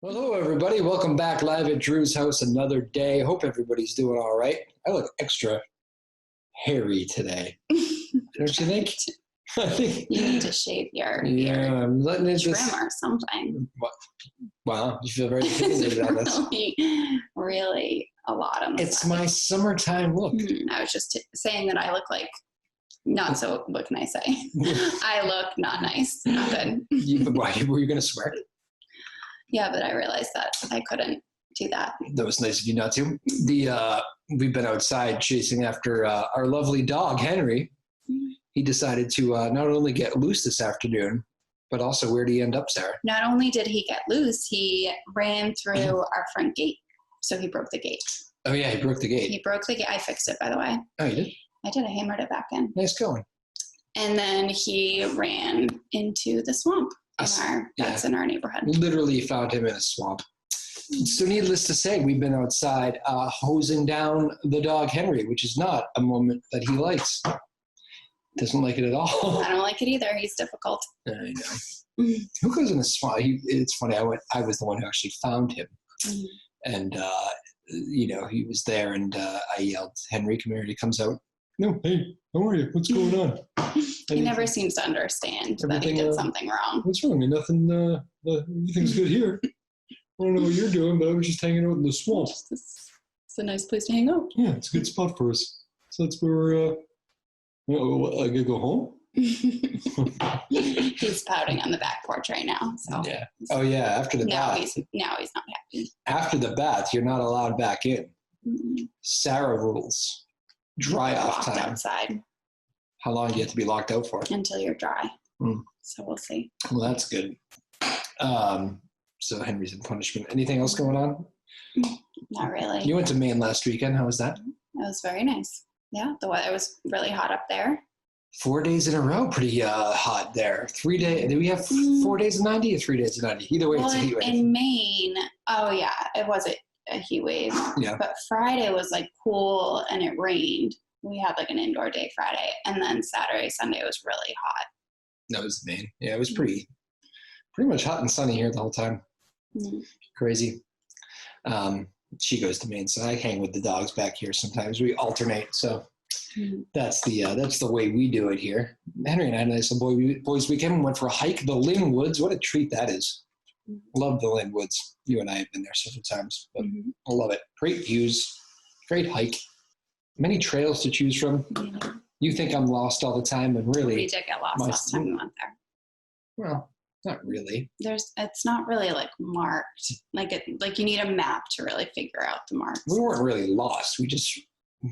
Hello, everybody. Welcome back live at Drew's house another day. Hope everybody's doing all right. I look extra hairy today. Don't you think? I think you need to shave your beard. I'm letting it trim or something. Wow, you feel very intimidated on this. Really a lot on this. It's my summertime look. I was just saying that I look like not so. What can I say? I look not nice, not good. Why were you going to swear? Yeah, but I realized that I couldn't do that. That was nice of you not to. We've been outside chasing after our lovely dog, Henry. He decided to not only get loose this afternoon, but also where did he end up, Sarah? Not only did he get loose, he ran through our front gate. So he broke the gate. Oh, yeah, he broke the gate. He broke the gate. I fixed it, by the way. Oh, you did? I did. I hammered it back in. Nice going. And then he ran into the swamp. That's in our neighborhood. Literally found him in a swamp. So needless to say, we've been outside hosing down the dog Henry, which is not a moment that he likes. Doesn't like it at all. I don't like it either. He's difficult. I know. Who goes in a swamp? It's funny. I was the one who actually found him. And, he was there and I yelled, Henry, come here. And he comes out. No, hey, how are you? What's going on? He never seems to understand that he did something wrong. What's wrong? Nothing, everything's good here. I don't know what you're doing, but I was just hanging out in the swamp. It's a nice place to hang out. Yeah, it's a good spot for us. So that's where I gotta go home? He's pouting on the back porch right now. So yeah. Oh, yeah, after the bath. Now he's not happy. After the bath, you're not allowed back in. Sarah rules. Dry off time. Outside. How long do you have to be locked out for? Until you're dry. So we'll see. Well, that's good. So Henry's in punishment. Anything else going on? Not really. You went to Maine last weekend. How was that? It was very nice. Yeah, the weather was really hot up there. 4 days in a row, pretty hot there. 3 days. Do we have 4 days of 90 or 3 days of 90? Either way, it's a heat wave. In Maine, it was a heat wave. Yeah. But Friday was like cool and it rained. We had like an indoor day Friday, and then Saturday, Sunday was really hot. That was Maine. Yeah, it was pretty much hot and sunny here the whole time. Crazy. She goes to Maine, so I hang with the dogs back here sometimes. We alternate, so that's the way we do it here. Henry and I had a nice little boys weekend. We went for a hike, the Lynn Woods. What a treat that is. Love the Lynn Woods. You and I have been there several times, but I love it. Great views, great hike, many trails to choose from. You think I'm lost all the time, and really, we did get lost last time we went there. Well, not really. It's not really like marked. Like you need a map to really figure out the marks. We weren't really lost. We just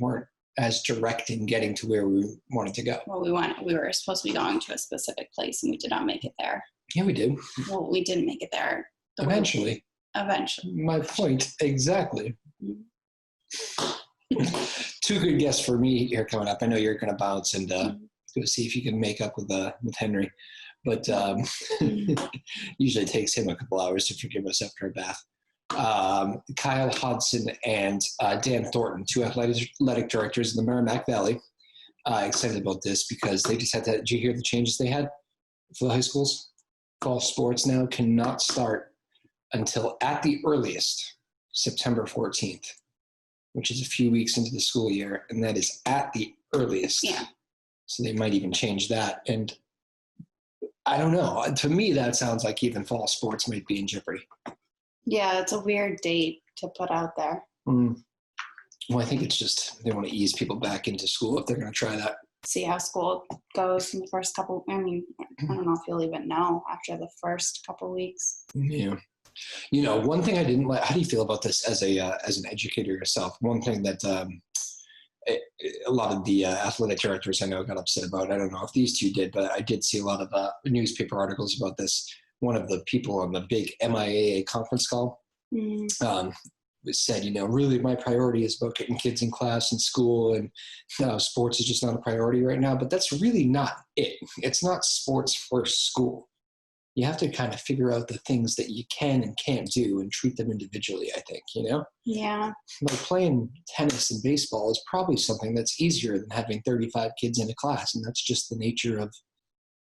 weren't as direct in getting to where we wanted to go. Well, we were supposed to be going to a specific place, and we did not make it there. Yeah, we did. Well, we didn't make it there. Eventually. My point, exactly. Two good guests for me here coming up. I know you're going to bounce and go see if you can make up with Henry. But usually it takes him a couple hours to forgive us after a bath. Kyle Hudson and Dan Thornton, two athletic directors in the Merrimack Valley. Excited about this because they just had to. Did you hear the changes they had for the high schools? Fall sports now cannot start until at the earliest September 14th, which is a few weeks into the school year, and that is at the earliest. Yeah. So they might even change that. And I don't know. To me, that sounds like even fall sports might be in jeopardy. Yeah, it's a weird date to put out there. Well, I think it's just they want to ease people back into school if they're going to try that. See how school goes in the first couple. I mean, I don't know if you'll even know after the first couple weeks. Yeah. One thing I didn't like. How do you feel about this as an educator yourself? One thing that a lot of the athletic directors I know got upset about. I don't know if these two did, but I did see a lot of newspaper articles about this. One of the people on the big MIAA conference call said, really my priority is about getting kids in class and school, and sports is just not a priority right now. But that's really not it. It's not sports first school. You have to kind of figure out the things that you can and can't do and treat them individually, I think, Yeah. Like playing tennis and baseball is probably something that's easier than having 35 kids in a class, and that's just the nature of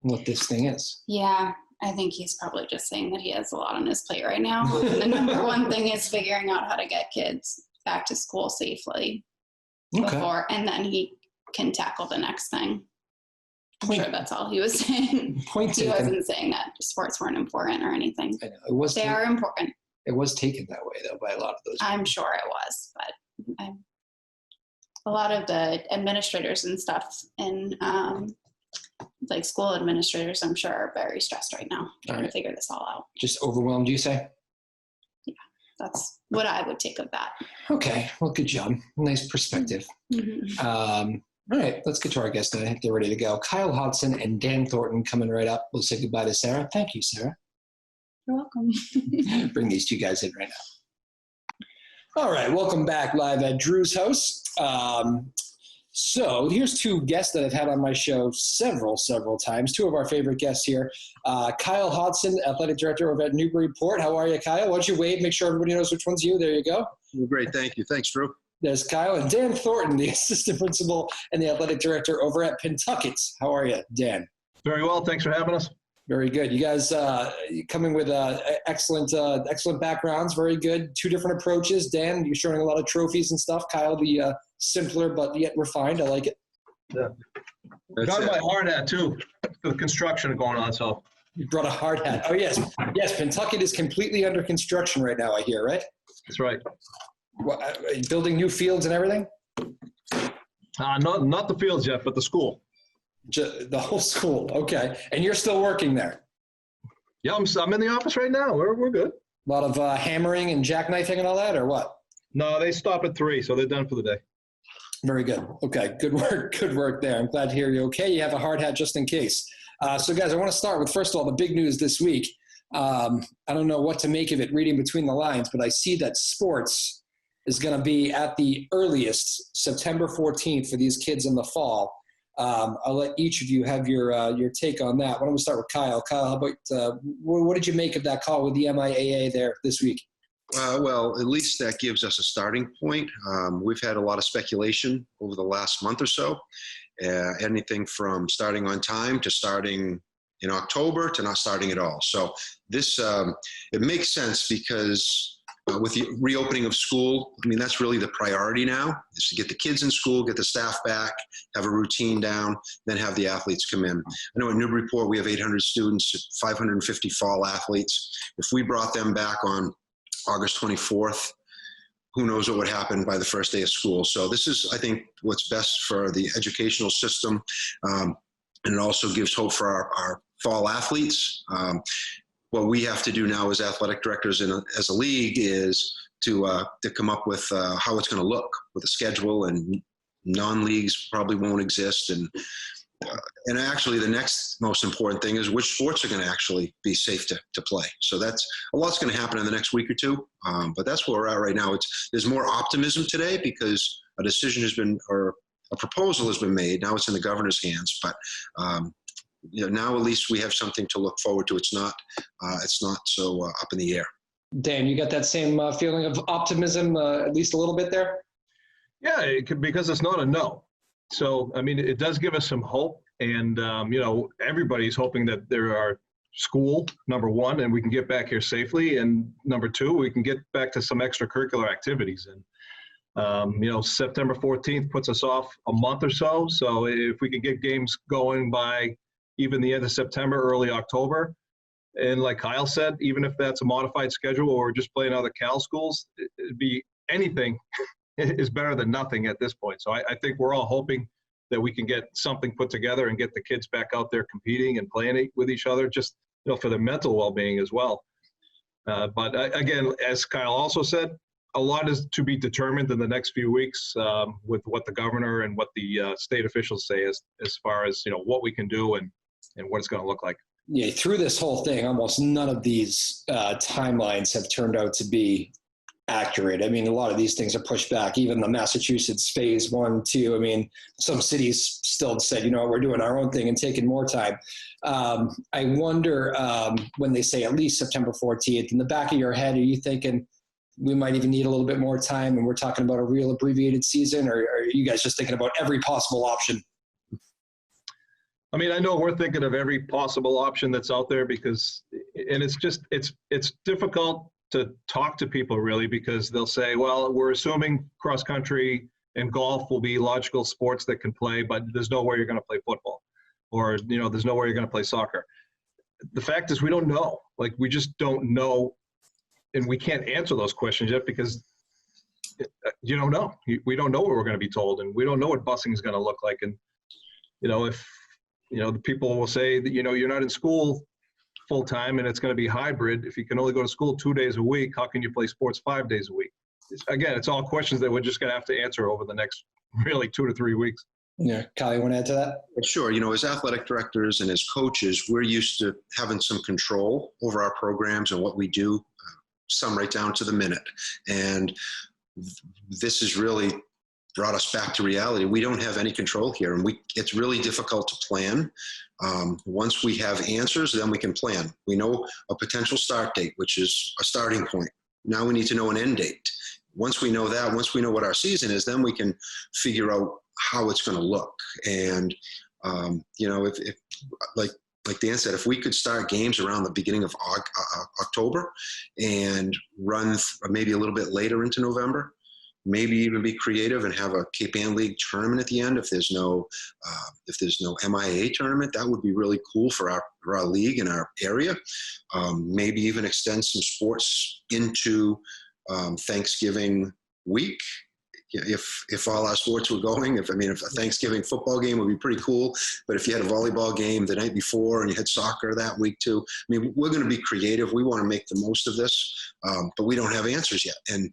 what this thing is. Yeah. I think he's probably just saying that he has a lot on his plate right now. And the number one thing is figuring out how to get kids back to school safely before, and then he can tackle the next thing. I'm sure that's all he was saying. He wasn't saying that sports weren't important or anything. I know. They are important. It was taken that way, though, by a lot of those people. I'm sure it was, but a lot of the administrators and stuff and like school administrators, I'm sure, are very stressed right now trying to figure this all out. Just overwhelmed, you say? Yeah, that's what I would take of that. Okay, well, good job. Nice perspective. Mm-hmm. All right, let's get to our guests. I think they're ready to go. Kyle Hodsdon and Dan Thornton coming right up. We'll say goodbye to Sarah. Thank you, Sarah. You're welcome. Bring these two guys in right now. All right, welcome back live at Drew's house. So here's two guests that I've had on my show several times. Two of our favorite guests here. Kyle Hodsdon, athletic director over at Newburyport. How are you, Kyle? Why don't you wave, make sure everybody knows which one's you. There you go. Well, great, thank you. Thanks, Drew. There's Kyle. And Dan Thornton, the assistant principal and the athletic director over at Pentucket. How are you, Dan? Very well, thanks for having us. Very good. You guys coming with excellent backgrounds. Very good. Two different approaches. Dan, you're showing a lot of trophies and stuff. Kyle, the simpler but yet refined. I like it. Yeah. Got my hard hat too. The construction going on, so. You brought a hard hat. Oh yes, yes. Pentucket is completely under construction right now. I hear, right? That's right. What, building new fields and everything. Not the fields yet, but the school. The whole school. Okay, and you're still working there. Yeah, I'm in the office right now. We're good. A lot of hammering and jackknifing and all that, or what? No, they stop at 3, so they're done for the day. Very good. Okay, good work there. I'm glad to hear you okay. You have a hard hat just in case. So guys, I want to start with, first of all, the big news this week. I don't know what to make of it reading between the lines, but I see that sports is going to be at the earliest September 14th for these kids in the fall. I'll let each of you have your take on that. Why don't we start with Kyle? Kyle, how about what did you make of that call with the MIAA there this week? Well, at least that gives us a starting point. We've had a lot of speculation over the last month or so, anything from starting on time to starting in October to not starting at all. So this, it makes sense because with the reopening of school, I mean, that's really the priority now, is to get the kids in school, get the staff back, have a routine down, then have the athletes come in. I know at Newburyport, we have 800 students, 550 fall athletes. If we brought them back on August 24th, who knows what would happen by the first day of school. So this is, I think, what's best for the educational system. And it also gives hope for our fall athletes. What we have to do now as athletic directors and as a league is to come up with how it's going to look with a schedule, and non-leagues probably won't exist. And actually the next most important thing is which sports are going to actually be safe to play. So that's a lot's going to happen in the next week or two. But that's where we're at right now. There's more optimism today because a decision has been, or a proposal has been made. Now it's in the governor's hands, but now at least we have something to look forward to. It's not so up in the air. Dan, you got that same feeling of optimism, at least a little bit there? Yeah, because it's not a no. So, I mean, it does give us some hope. And, everybody's hoping that there are school, number one, and we can get back here safely. And number two, we can get back to some extracurricular activities. And, September 14th puts us off a month or so. So if we can get games going by even the end of September, early October, and like Kyle said, even if that's a modified schedule or just playing other Cal schools, it'd be anything is better than nothing at this point. So I think we're all hoping that we can get something put together and get the kids back out there competing and playing with each other, just for their mental well-being as well. But again, as Kyle also said, a lot is to be determined in the next few weeks with what the governor and what the state officials say as far as what we can do and what it's going to look like. Yeah, through this whole thing, almost none of these timelines have turned out to be accurate. I mean, a lot of these things are pushed back. Even the Massachusetts phase 1, 2. I mean, some cities still said, we're doing our own thing and taking more time. I wonder when they say at least September 14th, in the back of your head, are you thinking we might even need a little bit more time and we're talking about a real abbreviated season, or are you guys just thinking about every possible option? I mean, I know we're thinking of every possible option that's out there because, and it's difficult to talk to people really because they'll say, well, we're assuming cross country and golf will be logical sports that can play, but there's no way you're going to play football, or, there's no way you're going to play soccer. The fact is we don't know. Like, we just don't know, and we can't answer those questions yet because you don't know. We don't know what we're going to be told, and we don't know what busing is going to look like. And, if, the people will say that, you're not in school full time and it's going to be hybrid. If you can only go to school 2 days a week, how can you play sports 5 days a week? Again, it's all questions that we're just going to have to answer over the next really 2 to 3 weeks. Yeah. Kyle, you want to add to that? Sure. As athletic directors and as coaches, we're used to having some control over our programs and what we do, some right down to the minute. And this has really brought us back to reality. We don't have any control here, and it's really difficult to plan. Once we have answers, then we can plan. We know a potential start date, which is a starting point. Now we need to know an end date. Once we know that, once we know what our season is, then we can figure out how it's going to look. And, if like Dan said, if we could start games around the beginning of October and run maybe a little bit later into November, maybe even be creative and have a Cape Ann League tournament at the end. If there's no MIAA tournament, that would be really cool for our league and our area. Maybe even extend some sports into Thanksgiving week. If all our sports were going, if a Thanksgiving football game would be pretty cool, but if you had a volleyball game the night before and you had soccer that week too, we're going to be creative. We want to make the most of this, but we don't have answers yet. And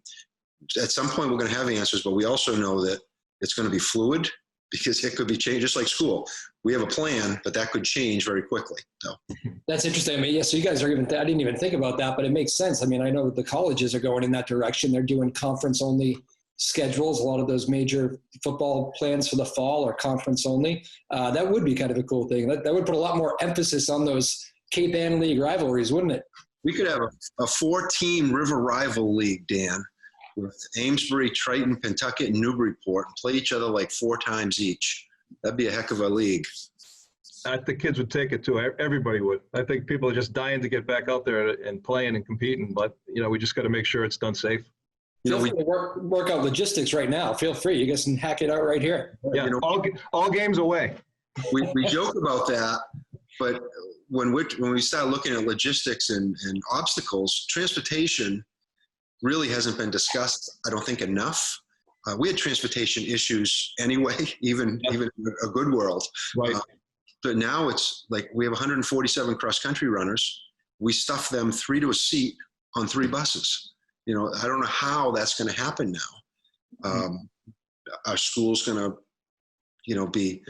at some point we're going to have answers, but we also know that it's going to be fluid because it could be changed, just like school. We have a plan, but that could change very quickly. So that's interesting. So you guys are I didn't even think about that, but it makes sense. I know the colleges are going in that direction. They're doing conference only schedules. A lot of those major football plans for the fall are conference only. That would be kind of a cool thing. That would put a lot more emphasis on those Cape Ann League rivalries, wouldn't it? We could have a 4-team river rival league, Dan, with Amesbury, Triton, Pentucket, and Newburyport, and play each other like 4 times each. That'd be a heck of a league. I think kids would take it too. Everybody would. I think people are just dying to get back out there and playing and competing, but we just got to make sure it's done safe. We work out logistics right now. Feel free. You guys can hack it out right here. Yeah, all games away. We joke about that, but when we start looking at logistics and obstacles, transportation really hasn't been discussed, I don't think, enough. We had transportation issues anyway, even in a good world. Right. But now it's like we have 147 cross-country runners. We stuff them 3 to a seat on 3 buses. I don't know how that's going to happen now. Our school's going to, be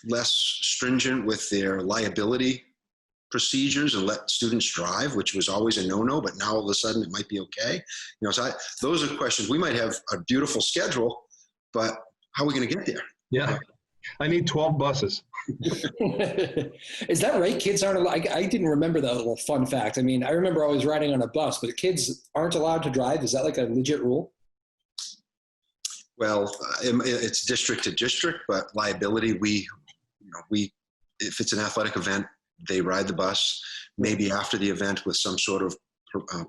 less stringent with their liability procedures and let students drive, which was always a no-no, but now all of a sudden it might be okay. So those are questions. We might have a beautiful schedule, but how are we going to get there? Yeah. I need 12 buses. Is that right? Kids aren't allowed. I didn't remember that little fun fact. I remember always riding on a bus, but kids aren't allowed to drive. Is that like a legit rule? Well, it's district to district, but liability, if it's an athletic event, they ride the bus. Maybe after the event with some sort of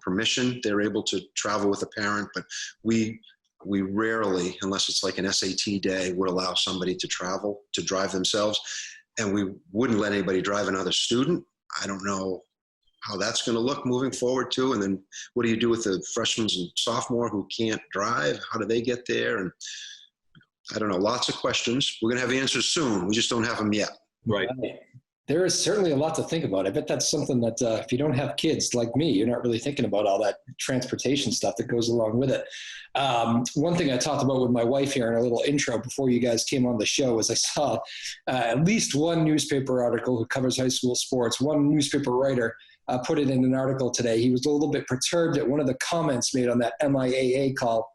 permission, they're able to travel with a parent, but we rarely, unless it's like an SAT day, would allow somebody to drive themselves. And we wouldn't let anybody drive another student. I don't know how that's going to look moving forward too. And then what do you do with the freshmen and sophomore who can't drive? How do they get there? And I don't know, lots of questions. We're going to have answers soon. We just don't have them yet. Right. There is certainly a lot to think about. I bet that's something that if you don't have kids like me, you're not really thinking about all that transportation stuff that goes along with it. One thing I talked about with my wife here in a little intro before you guys came on the show is I saw at least one newspaper article who covers high school sports. One newspaper writer put it in an article today. He was a little bit perturbed at one of the comments made on that MIAA call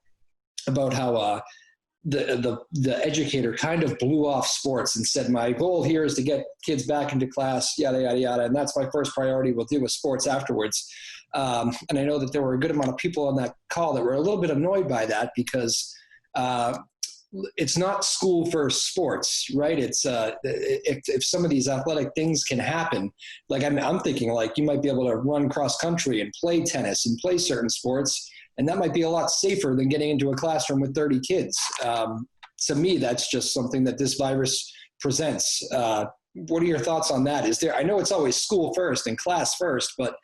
about how the educator kind of blew off sports and said, my goal here is to get kids back into class, yada, yada, yada. And that's my first priority. We'll deal with sports afterwards. And I know that there were a good amount of people on that call that were a little bit annoyed by that because it's not school first sports, right? It's if some of these athletic things can happen, like I'm thinking like you might be able to run cross country and play tennis and play certain sports, and that might be a lot safer than getting into a classroom with 30 kids. To me, that's just something that this virus presents. What are your thoughts on that? I know it's always school first and class first, but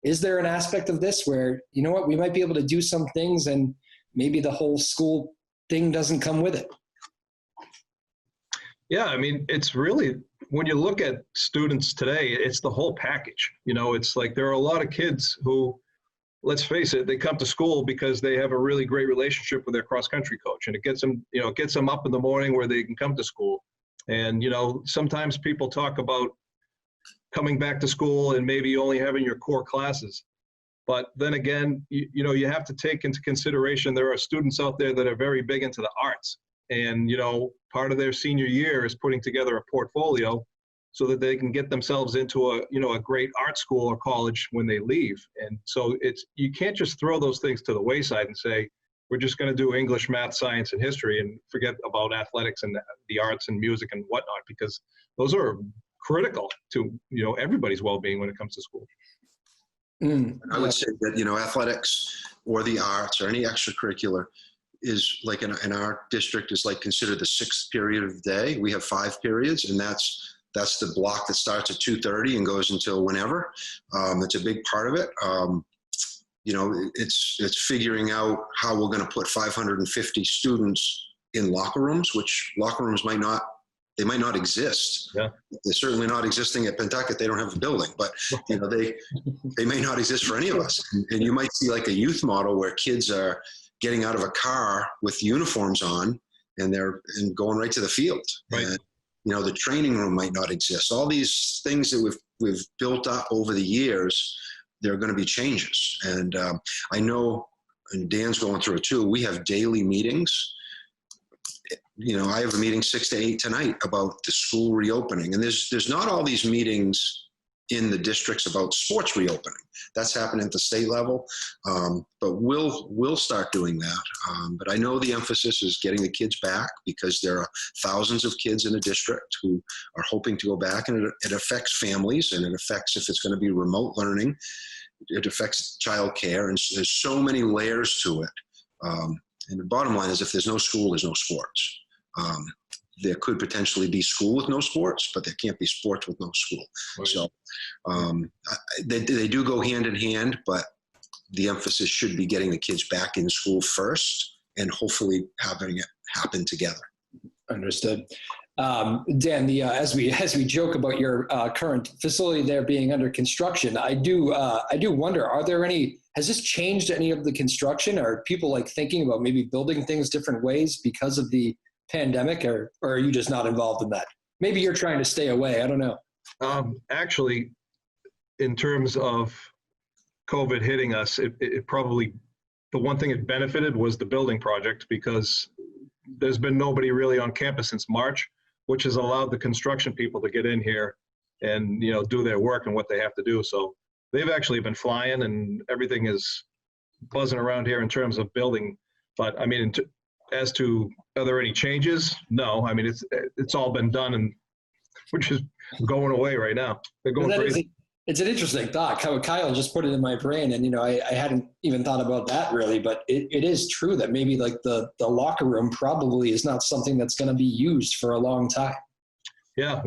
is there an aspect of this where, you know what, we might be able to do some things and maybe the whole school thing doesn't come with it? Yeah, I mean, it's really, when you look at students today, it's the whole package. You know, it's like there are a lot of kids who, let's face it, they come to school because they have a really great relationship with their cross-country coach, and it gets them up in the morning where they can come to school. And, you know, sometimes people talk about coming back to school and maybe only having your core classes. But then again, you know, you have to take into consideration there are students out there that are very big into the arts. And, you know, part of their senior year is putting together a portfolio so that they can get themselves into a great art school or college when they leave. And so you can't just throw those things to the wayside and say, we're just going to do English, math, science, and history and forget about athletics and the arts and music and whatnot, because those are critical to, you know, everybody's well-being when it comes to school. I would say that, you know, athletics or the arts or any extracurricular is like in our district is like considered the sixth period of the day. We have 5 periods, and that's the block that starts at 2:30 and goes until whenever. It's a big part of it. You know, it's figuring out how we're going to put 550 students in locker rooms, which locker rooms might not exist. Yeah. They're certainly not existing at Pentucket. They don't have a building, but you know, they may not exist for any of us. And you might see like a youth model where kids are getting out of a car with uniforms on and going right to the field. Right. And, you know, the training room might not exist. All these things that we've built up over the years, there are going to be changes. And I know, and Dan's going through it too, we have daily meetings. You know, I have a meeting 6 to 8 tonight about the school reopening. And there's not all these meetings in the districts about sports reopening. That's happening at the state level. But we'll start doing that. But I know the emphasis is getting the kids back, because there are thousands of kids in the district who are hoping to go back, and it affects families, and it affects, if it's going to be remote learning, it affects childcare, and there's so many layers to it. And the bottom line is, if there's no school, there's no sports. There could potentially be school with no sports, but there can't be sports with no school. Right. So they do go hand in hand, but the emphasis should be getting the kids back in school first, and hopefully having it happen together. Understood. Dan, as we joke about your current facility there being under construction, I do wonder, has this changed any of the construction? Are people like thinking about maybe building things different ways because of the pandemic, or are you just not involved in that? Maybe you're trying to stay away. I don't know. Actually, in terms of COVID hitting us, it probably, the one thing it benefited was the building project, because there's been nobody really on campus since March, which has allowed the construction people to get in here and, you know, do their work and what they have to do. So they've actually been flying, and everything is buzzing around here in terms of building. But I mean, as to, are there any changes? No, I mean, it's all been done, and which is going away right now. They're going crazy. It's an interesting thought. Kyle just put it in my brain, and, you know, I hadn't even thought about that really, but it is true that maybe like the locker room probably is not something that's going to be used for a long time. Yeah,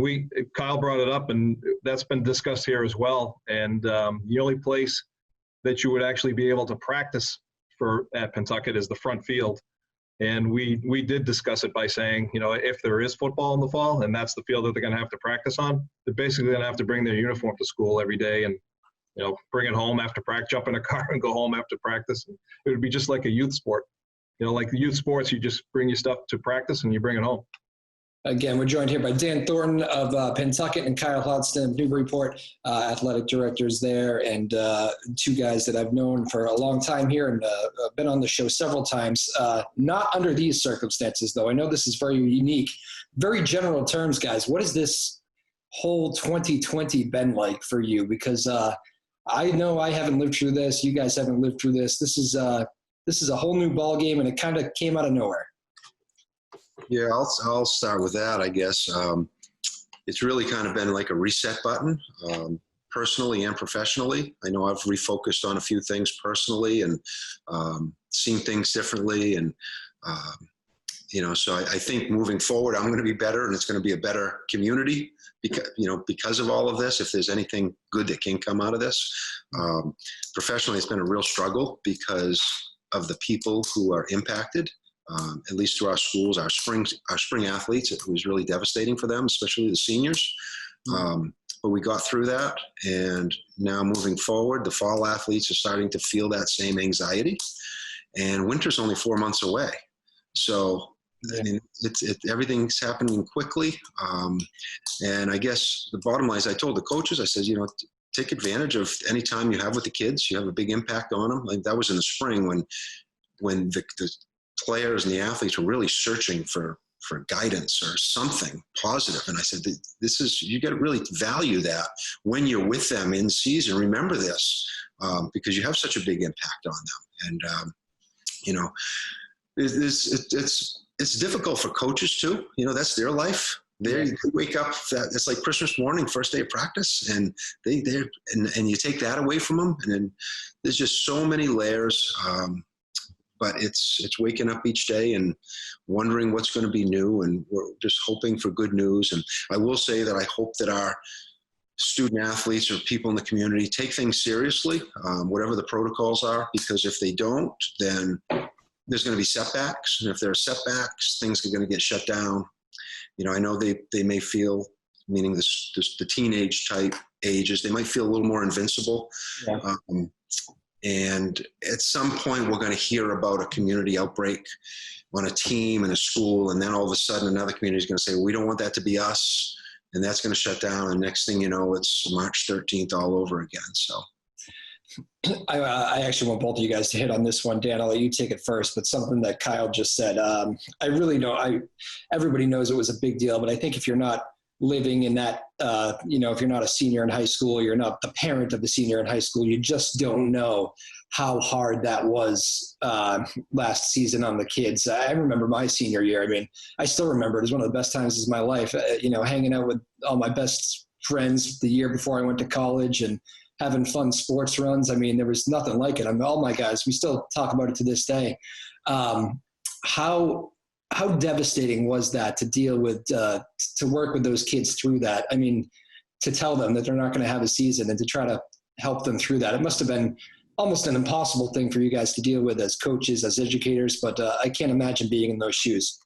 Kyle brought it up, and that's been discussed here as well. And the only place that you would actually be able to practice at Pentucket is the front field. And we did discuss it by saying, you know, if there is football in the fall and that's the field that they're going to have to practice on, they're basically going to have to bring their uniform to school every day and, you know, bring it home after practice, jump in a car and go home after practice. And it would be just like a youth sport. You know, like the youth sports, you just bring your stuff to practice and you bring it home. Again, we're joined here by Dan Thornton of Pentucket and Kyle Hodsdon of Newburyport, athletic directors there, and 2 guys that I've known for a long time here and been on the show several times. Not under these circumstances, though. I know this is very unique. Very general terms, guys. What has this whole 2020 been like for you? Because I know I haven't lived through this. You guys haven't lived through this. This is a whole new ball game, and it kind of came out of nowhere. Yeah, I'll start with that, I guess. It's really kind of been like a reset button, personally and professionally. I know I've refocused on a few things personally and seen things differently. And, so I think moving forward, I'm going to be better, and it's going to be a better community because of all of this, if there's anything good that can come out of this. Professionally, it's been a real struggle because of the people who are impacted. At least through our schools, our spring athletes, it was really devastating for them, especially the seniors. But we got through that, and now moving forward, the fall athletes are starting to feel that same anxiety, and winter's only 4 months away. So I mean, everything's happening quickly. And I guess the bottom line is, I told the coaches, I said, take advantage of any time you have with the kids. You have a big impact on them. Like that was in the spring when the players and the athletes were really searching for guidance or something positive. And I said, you got to really value that when you're with them in season. Remember this, because you have such a big impact on them. And, it's difficult for coaches too. That's their life. They wake up, it's like Christmas morning, first day of practice, and and you take that away from them. And then there's just so many layers. But it's waking up each day and wondering what's going to be new, and we're just hoping for good news. And I will say that I hope that our student athletes or people in the community take things seriously, whatever the protocols are, because if they don't, then there's going to be setbacks. And if there are setbacks, things are going to get shut down. I know they may feel, meaning the teenage type ages, they might feel a little more invincible. Yeah. And at some point, we're going to hear about a community outbreak on a team in a school, and then all of a sudden another community is going to say, well, we don't want that to be us, and that's going to shut down. And next thing you know, it's March 13th all over again. So I actually want both of you guys to hit on this one. Dan, I'll let you take it first, but something that Kyle just said, I really know, everybody knows it was a big deal, but I think if you're not living in that, if you're not a senior in high school, you're not the parent of the senior in high school, you just don't know how hard that was last season on the kids. I remember my senior year. I mean, I still remember it was one of the best times of my life, hanging out with all my best friends the year before I went to college and having fun sports runs. I mean, there was nothing like it. I mean, all my guys, we still talk about it to this day. How devastating was that to deal with, to work with those kids through that? I mean, to tell them that they're not going to have a season and to try to help them through that. It must have been almost an impossible thing for you guys to deal with as coaches, as educators, but I can't imagine being in those shoes.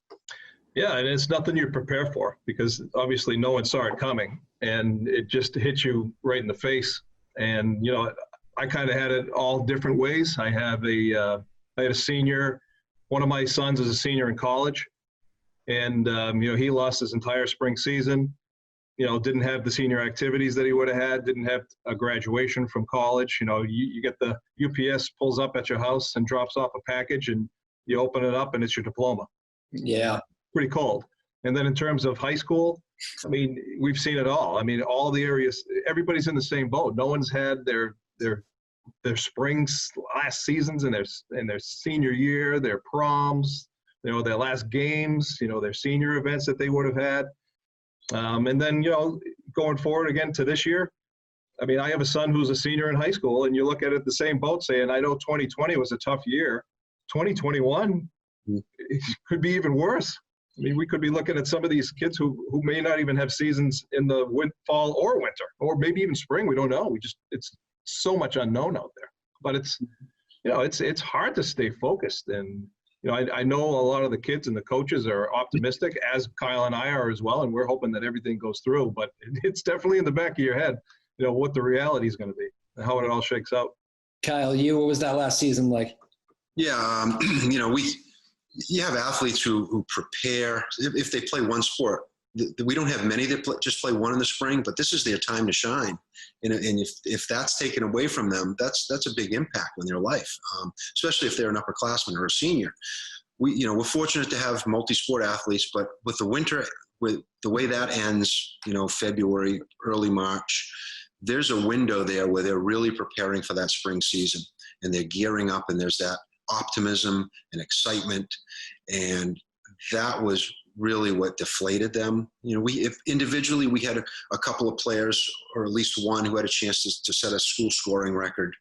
Yeah, and it's nothing you prepare for, because obviously no one saw it coming, and it just hit you right in the face. And, I kind of had it all different ways. I had a senior. One of my sons is a senior in college, and, he lost his entire spring season, didn't have the senior activities that he would have had, didn't have a graduation from college. You get the UPS pulls up at your house and drops off a package, and you open it up and it's your diploma. Yeah. Pretty cold. And then in terms of high school, I mean, we've seen it all. I mean, all the areas, everybody's in the same boat. No one's had their springs last seasons and their senior year, their proms, their last games, their senior events that they would have had. And then, going forward again to this year, I mean, I have a son who's a senior in high school, and you look at it the same boat saying, I know 2020 was a tough year. 2021 it could be even worse. I mean, we could be looking at some of these kids who may not even have seasons in the fall or winter, or maybe even spring. We don't know. It's so much unknown out there. But it's hard to stay focused. And I know a lot of the kids and the coaches are optimistic, as Kyle and I are as well, and we're hoping that everything goes through. But it's definitely in the back of your head, what the reality is going to be and how it all shakes out. Kyle, what was that last season like? Yeah, you have athletes who prepare if they play one sport. We don't have many that just play one in the spring, but this is their time to shine. And if that's taken away from them, that's a big impact on their life, especially if they're an upperclassman or a senior. We're fortunate to have multi-sport athletes, but with the winter, with the way that ends, February, early March, there's a window there where they're really preparing for that spring season, and they're gearing up, and there's that optimism and excitement. And that was really what deflated them. If individually we had a couple of players, or at least one, who had a chance to set a school scoring record.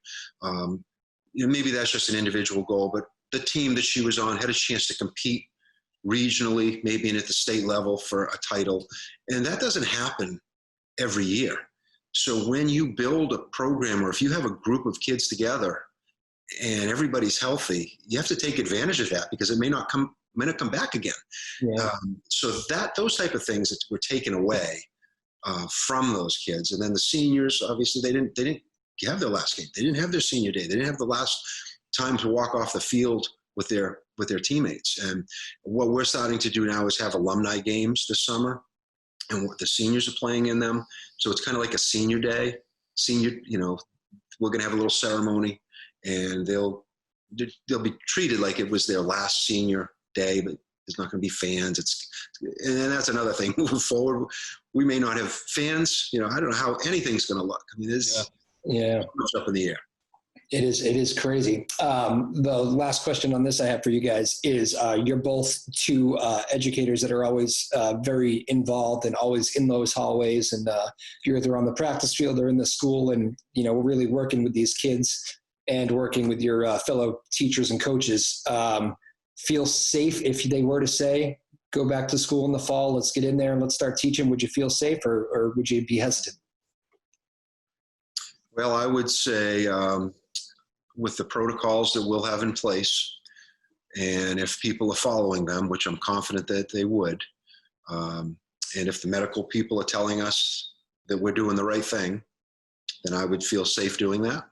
Maybe that's just an individual goal, but the team that she was on had a chance to compete regionally, maybe at the state level for a title. And that doesn't happen every year. So when you build a program, or if you have a group of kids together and everybody's healthy, you have to take advantage of that, because it may not come back again. Yeah. So those type of things that were taken away from those kids. And then the seniors, obviously they didn't have their last game. They didn't have their senior day. They didn't have the last time to walk off the field with their teammates. And what we're starting to do now is have alumni games this summer, and what the seniors are playing in them. So it's kind of like a senior day. We're going to have a little ceremony, and they'll be treated like it was their last senior day, but there's not going to be fans. And that's another thing. Moving forward, we may not have fans. I don't know how anything's going to look. I mean, it's up in the air. It is crazy. The last question on this I have for you guys is, you're both two educators that are always very involved and always in those hallways. And you're either on the practice field or in the school, and, we're really working with these kids and working with your fellow teachers and coaches. Feel safe if they were to say, go back to school in the fall, let's get in there and let's start teaching? Would you feel safe, or would you be hesitant? Well, I would say, with the protocols that we'll have in place, and if people are following them, which I'm confident that they would, and if the medical people are telling us that we're doing the right thing, then I would feel safe doing that.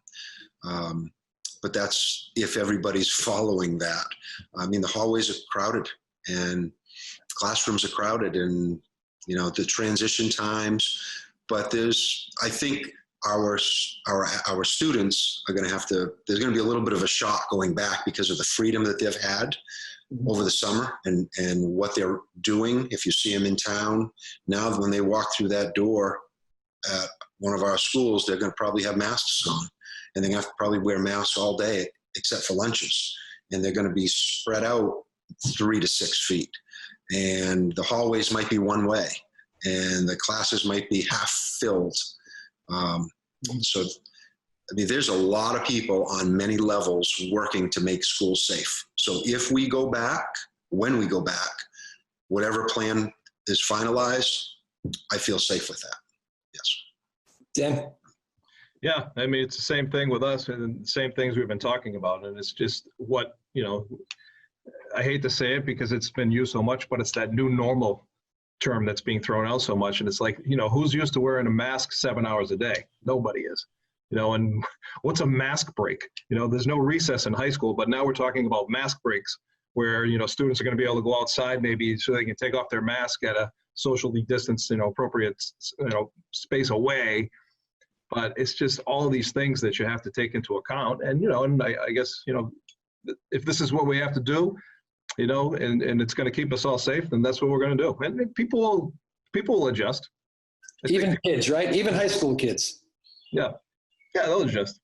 But that's if everybody's following that. I mean, the hallways are crowded and classrooms are crowded, and, the transition times, but I think our students are going to there's going to be a little bit of a shock going back because of the freedom that they've had over the summer and what they're doing. If you see them in town now, when they walk through that door at one of our schools, they're going to probably have masks on, and they're going to have to probably wear masks all day except for lunches. And they're going to be spread out 3 to 6 feet. And the hallways might be one way, and the classes might be half filled. So, I mean, there's a lot of people on many levels working to make schools safe. So if we go back, when we go back, whatever plan is finalized, I feel safe with that. Yes. Dan? Yeah, I mean, it's the same thing with us, and the same things we've been talking about. And it's just what, I hate to say it because it's been used so much, but it's that new normal term that's being thrown out so much. And it's like, who's used to wearing a mask 7 hours a day? Nobody is. And what's a mask break? There's no recess in high school, but now we're talking about mask breaks where, students are going to be able to go outside maybe so they can take off their mask at a socially distanced, appropriate, space away. But it's just all of these things that you have to take into account. And, and I guess, if this is what we have to do, and it's going to keep us all safe, then that's what we're going to do. And people will adjust. Even kids, right? Even high school kids. Yeah, they'll adjust.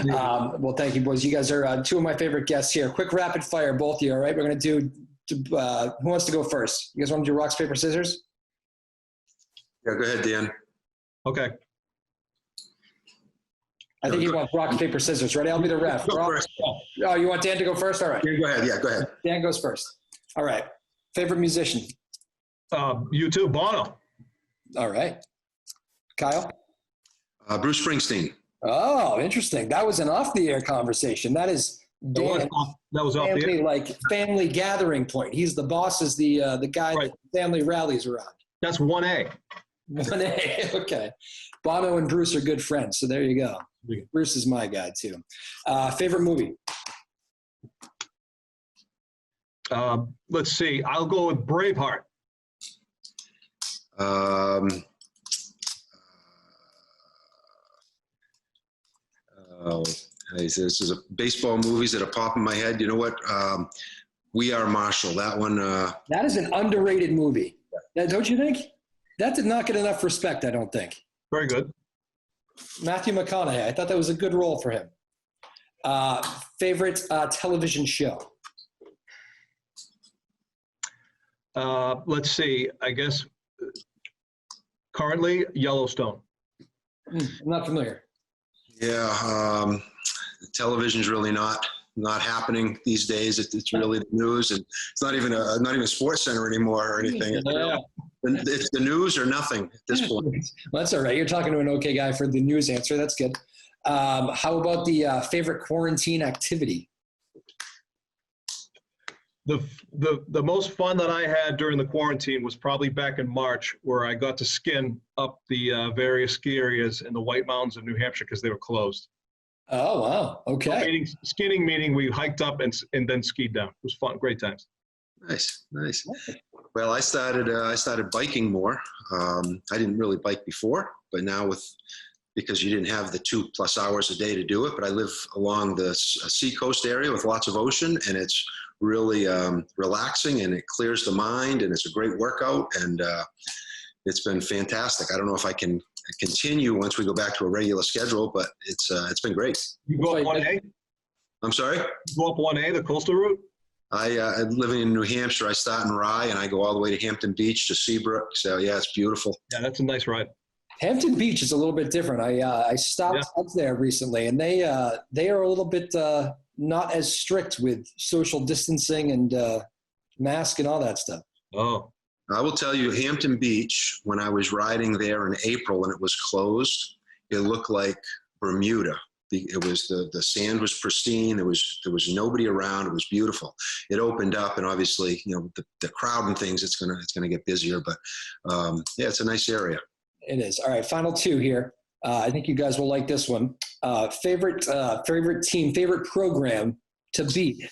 Well, thank you, boys. You guys are two of my favorite guests here. Quick rapid fire, both of you, all right? We're going to do, who wants to go first? You guys want to do rocks, paper, scissors? Yeah, go ahead, Dan. Okay. I think he wants rock, paper, scissors. Ready? I'll be the ref. Oh, you want Dan to go first? All right. Yeah, go ahead. Yeah, go ahead. Dan goes first. All right. Favorite musician? You too, Bono. All right. Kyle? Bruce Springsteen. Oh, interesting. That was an off-the-air conversation. That is Dan. That was off the air. Like family gathering point. He's the boss, is the guy that the family rallies around. That's 1A. 1A. Okay. Bono and Bruce are good friends, so there you go. Bruce is my guy too. Favorite movie? Let's see. I'll go with Braveheart. This is a baseball movies that are popping in my head. You know what? We Are Marshall. That one. That is an underrated movie. Don't you think? That did not get enough respect, I don't think. Very good. Matthew McConaughey. I thought that was a good role for him. Favorite television show? Let's see, I guess currently Yellowstone. I'm not familiar. Yeah, television's really not happening these days. It's really the news, and it's not even a sports center anymore or anything. Yeah. It's the news or nothing at this point. Well, that's all right. You're talking to an okay guy for the news answer. That's good. How about the favorite quarantine activity? The most fun that I had during the quarantine was probably back in March, where I got to skin up the various ski areas in the White Mountains of New Hampshire because they were closed. Oh, wow. Okay. Skinning meaning we hiked up and then skied down. It was fun. Great times. Nice. Well, I started biking more. I didn't really bike before, but now because you didn't have the 2+ hours a day to do it, but I live along the seacoast area with lots of ocean, and it's really relaxing, and it clears the mind, and it's a great workout, and it's been fantastic. I don't know if I can continue once we go back to a regular schedule, but it's been great. You go up 1A? I'm sorry? You go up 1A, the coastal route? I'm living in New Hampshire. I start in Rye, and I go all the way to Hampton Beach to Seabrook. So, yeah, it's beautiful. Yeah, that's a nice ride. Hampton Beach is a little bit different. I stopped up there recently, and they are a little bit not as strict with social distancing and mask and all that stuff. Oh. I will tell you, Hampton Beach, when I was riding there in April and it was closed, it looked like Bermuda. It was the sand was pristine. There was nobody around. It was beautiful. It opened up, and obviously, the crowd and things. It's gonna get busier, but yeah, it's a nice area. It is. All right, final two here. I think you guys will like this one. Favorite team, favorite program to beat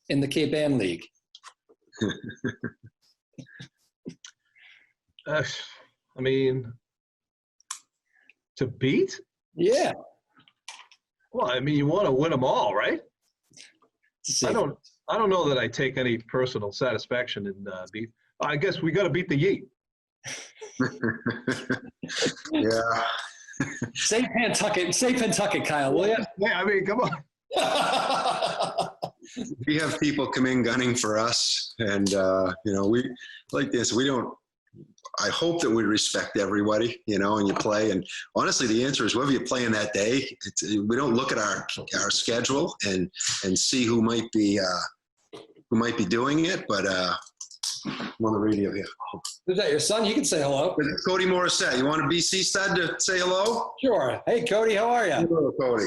in the Cape Ann League. I mean, to beat? Yeah. Well, I mean, you want to win them all, right? I don't know that I take any personal satisfaction in beat. I guess we got to beat the Yeet. Yeah. Say Pentucket, Kyle, will you? Yeah, I mean, come on. We have people come in gunning for us, and we like this. We don't. I hope that we respect everybody, and you play. And honestly, the answer is whoever you play in that day. We don't look at our schedule and see who might be doing it. But I'm on the radio here. Is that your son? You can say hello. Cody Morissette. You want a BC stud to say hello? Sure. Hey, Cody, how are you? Hello, Cody.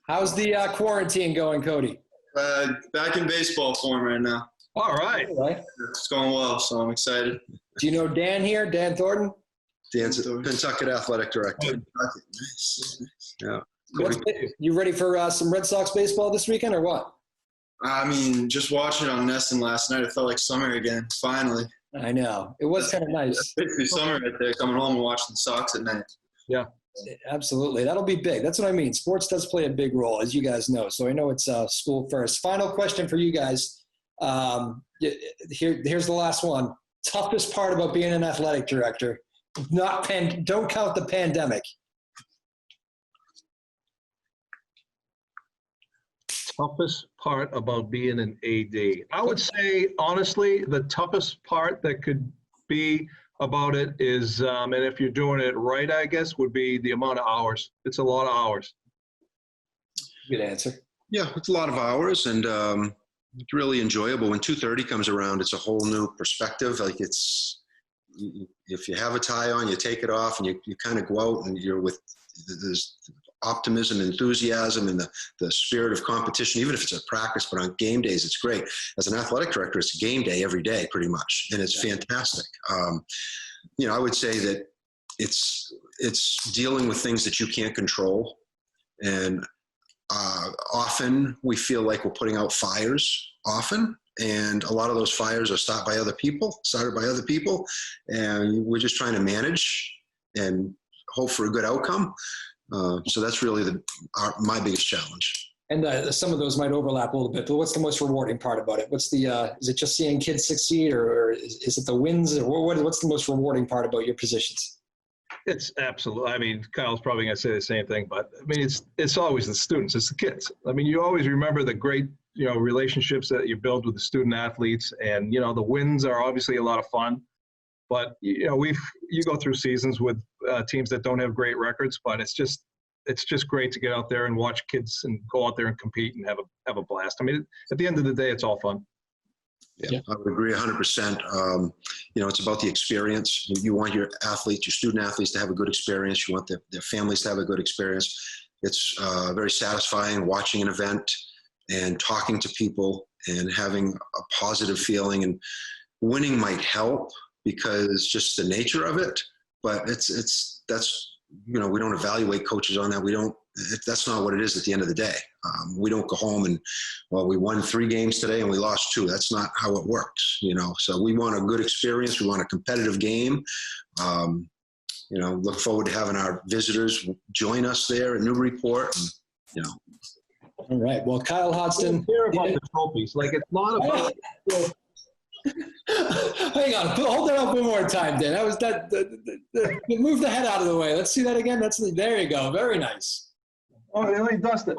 How's the quarantine going, Cody? Back in baseball form right now. All right. It's going well, so I'm excited. Do you know Dan here, Dan Thornton? Dan's Pentucket Athletic Director. Nice. Yeah. You ready for some Red Sox baseball this weekend or what? I mean, just watching it on Nesson last night, it felt like summer again, finally. I know. It was kind of nice. Basically summer right there, coming home and watching the Sox at night. Yeah. Absolutely. That'll be big. That's what I mean. Sports does play a big role, as you guys know. So I know it's school first. Final question for you guys. Here's the last one. Toughest part about being an athletic director. Don't count the pandemic. Toughest part about being an AD. I would say, honestly, the toughest part that could be about it is, and if you're doing it right, I guess, would be the amount of hours. It's a lot of hours. Good answer. Yeah, it's a lot of hours, and it's really enjoyable. When 2:30 comes around, it's a whole new perspective. Like if you have a tie on, you take it off, and you kind of go out, and you're with this optimism, enthusiasm, and the spirit of competition, even if it's a practice, but on game days, it's great. As an athletic director, it's game day every day, pretty much, and it's fantastic. I would say that it's dealing with things that you can't control, and often we feel like we're putting out fires often, and a lot of those fires are started by other people, and we're just trying to manage and hope for a good outcome. So that's really my biggest challenge. And some of those might overlap a little bit, but what's the most rewarding part about it? What's is it just seeing kids succeed, or is it the wins, or what's the most rewarding part about your positions? It's absolutely. I mean, Kyle's probably going to say the same thing, but I mean, it's always the students, it's the kids. I mean, you always remember the great relationships that you build with the student athletes, and the wins are obviously a lot of fun. But you go through seasons with teams that don't have great records, but it's just great to get out there and watch kids and go out there and compete and have a blast. I mean, at the end of the day, it's all fun. Yeah, I would agree 100%. It's about the experience. You want your athletes, your student athletes, to have a good experience. You want their families to have a good experience. It's very satisfying watching an event and talking to people and having a positive feeling. And winning might help because it's just the nature of it. But we don't evaluate coaches on that. That's not what it is at the end of the day. We don't go home and, we won 3 games today and we lost 2. That's not how it works, So we want a good experience. We want a competitive game. Look forward to having our visitors join us there at Newburyport. And, All right. Well, Kyle Hodsdon. Care about the trophies. Like, it's not about. Hang on. Hold that up one more time, Dan. That was that. Move the head out of the way. Let's see that again. There you go. Very nice. Oh, they only dusted.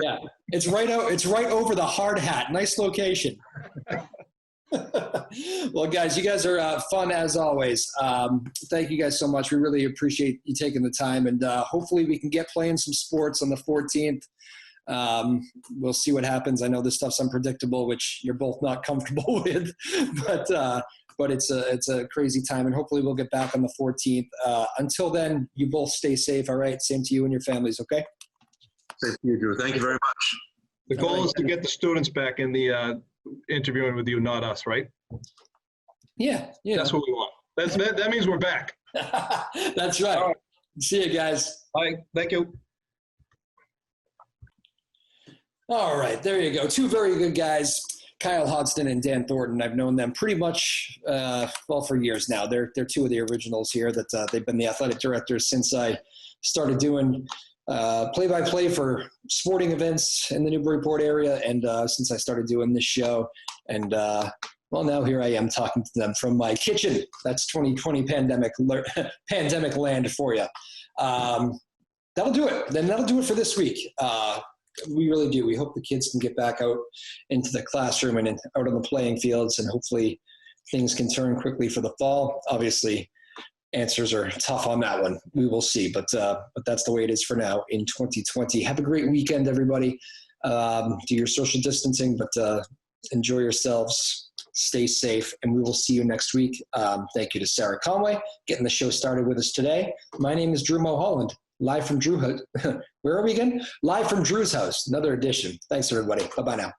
Yeah, it's right over the hard hat. Nice location. Well, guys, you guys are fun as always. Thank you guys so much. We really appreciate you taking the time, and hopefully we can get playing some sports on the 14th. We'll see what happens. I know this stuff's unpredictable, which you're both not comfortable with, but it's a crazy time, and hopefully we'll get back on the 14th. Until then, you both stay safe. All right. Same to you and your families. Okay. Thank you, Drew. Thank you very much. The goal is to get the students back in the interviewing with you, not us, right? Yeah. That's what we want. That means we're back. That's right. All right. See you guys. Bye. Thank you. All right, there you go. 2 very good guys, Kyle Hodsdon and Dan Thornton. I've known them pretty much, for years now. They're 2 of the originals here that they've been the athletic directors since I started doing play-by-play for sporting events in the Newburyport area, and since I started doing this show. And, now here I am talking to them from my kitchen. That's 2020 pandemic land for you. That'll do it. Then that'll do it for this week. We really do. We hope the kids can get back out into the classroom and out on the playing fields, and hopefully things can turn quickly for the fall. Obviously, answers are tough on that one. We will see, but that's the way it is for now in 2020. Have a great weekend, everybody. Do your social distancing, but enjoy yourselves. Stay safe, and we will see you next week. Thank you to Sarah Conway getting the show started with us today. My name is Drew Moholland. Live from Drew. Where are we again? Live from Drew's house. Another edition. Thanks, everybody. Bye-bye now.